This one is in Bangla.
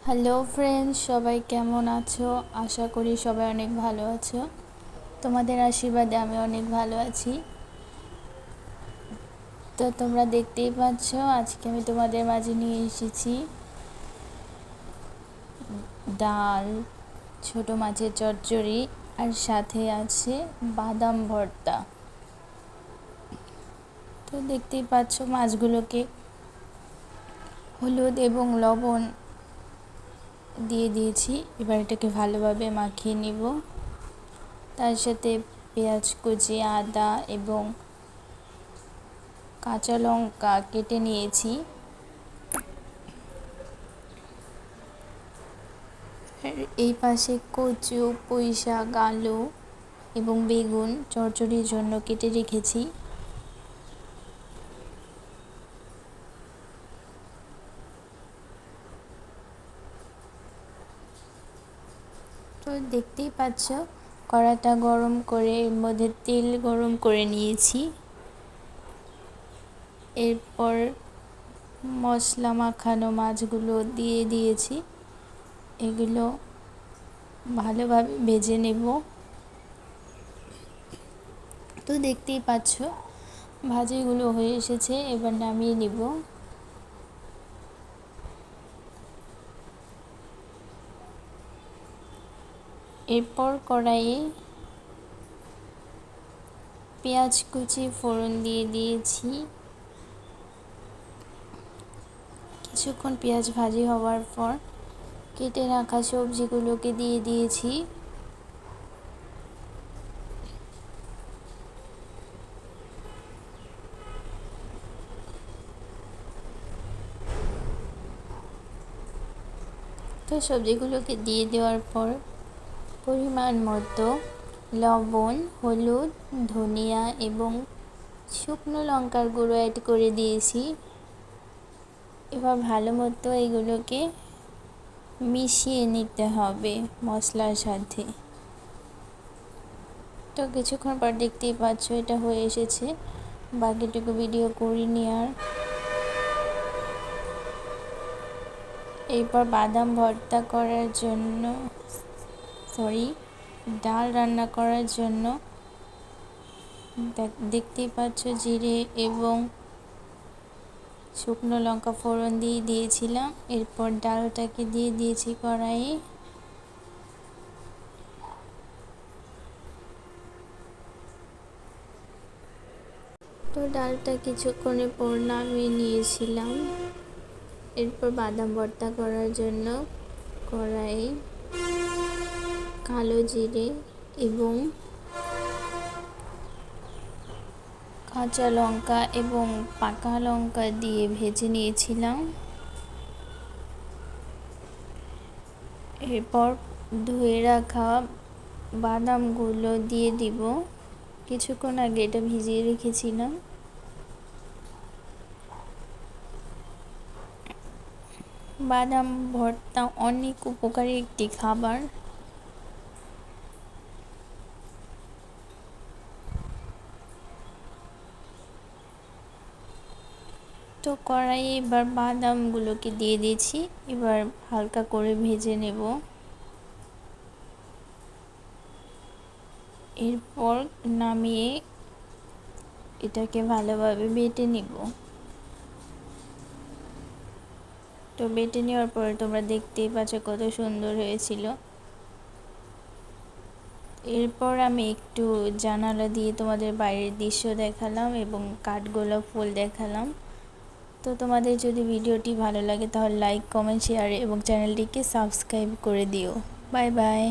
হ্যালো ফ্রেন্ডস, সবাই কেমন আছো? আশা করি সবাই অনেক ভালো আছো। তোমাদের আশীর্বাদে আমি অনেক ভালো আছি। তো তোমরা দেখতেই পাচ্ছ, আজকে আমি তোমাদের মাঝে নিয়ে এসেছি ডাল, ছোট মাছের চচ্চড়ি, আর সাথে আছে বাদাম ভর্তা। তো দেখতেই পাচ্ছ মাছগুলোকে হলুদ এবং লবণ দিয়ে দিয়েছি। এবার এটাকে ভালোভাবে মাখিয়ে নিব। তার সাথে পেঁয়াজ কুচি, আদা এবং কাঁচা লঙ্কা কেটে নিয়েছি। এই পাশে কচু, পুঁইশাক, আলু এবং বেগুন চচ্চড়ির জন্য কেটে রেখেছি। তো দেখতেই পাচ্ছ কড়াটা গরম করে এর মধ্যে তেল গরম করে নিয়েছি। এরপর মশলা মাখানো মাছগুলো দিয়ে দিয়েছি। এগুলো ভালোভাবে ভেজে নেব। তো দেখতেই পাচ্ছ ভাজিগুলো হয়ে এসেছে, এবার নামিয়ে নিব। এরপর কড়াইয়ে পেঁয়াজ কুচি ফোড়ন দিয়ে দিয়েছি। কিছুক্ষণ পেঁয়াজ ভাজি হওয়ার পর কেটে রাখা সবজিগুলোকে দিয়ে দিয়েছি। তো সবজিগুলোকে দিয়ে দেওয়ার পর পরিমাণ মতো লবণ, হলুদ, ধনিয়া এবং শুকনো লঙ্কার গুঁড়ো অ্যাড করে দিয়েছি। এবার ভালো মতো এগুলোকে মিশিয়ে নিতে হবে মশলার সাথে। তো কিছুক্ষণ পর দেখতেই পাচ্ছ এটা হয়ে এসেছে। বাকিটুকু ভিডিও করিনি আর। এরপর বাদাম ভর্তা করার জন্য ডাল রান্না করার জন্য দেখতেই পাচ্ছ জিরে এবং শুকনো লঙ্কা ফোড়ন দিয়ে দিয়েছিলাম। এরপর ডালটাকে দিয়ে দিয়েছি কড়াইয়ে। তো ডালটা কিছুক্ষণের পর নামিয়ে নিয়েছিলাম। এরপর বাদাম ভর্তা করার জন্য কড়াইয়ে কালো জিরে এবং কাঁচা লঙ্কা এবং পাকা লঙ্কা দিয়ে ভেজে নিয়েছিলাম। এরপর ধুয়ে রাখা বাদামগুলো দিয়ে দিব। কিছুক্ষণ আগে এটা ভিজিয়ে রেখেছিলাম। বাদাম ভর্তা অনেক উপকারী একটি খাবার। তো কড়াইয়ে এবার বাদামগুলোকে দিয়ে দিয়েছি। এবার হালকা করে ভেজে নেব। এরপর নামিয়ে এটাকে ভালোভাবে বেটে নিব। তো বেটে নেওয়ার পরে তোমরা দেখতেই পাচ্ছ কত সুন্দর হয়েছিল। এরপর আমি একটু জানালা দিয়ে তোমাদের বাইরের দৃশ্য দেখালাম এবং কাঠগোলাপ ফুল দেখালাম। তো তোমাদের যদি ভিডিওটি ভালো লাগে তাহলে লাইক, কমেন্ট, শেয়ার এবং চ্যানেলটিকে সাবস্ক্রাইব করে দিও। Bye bye.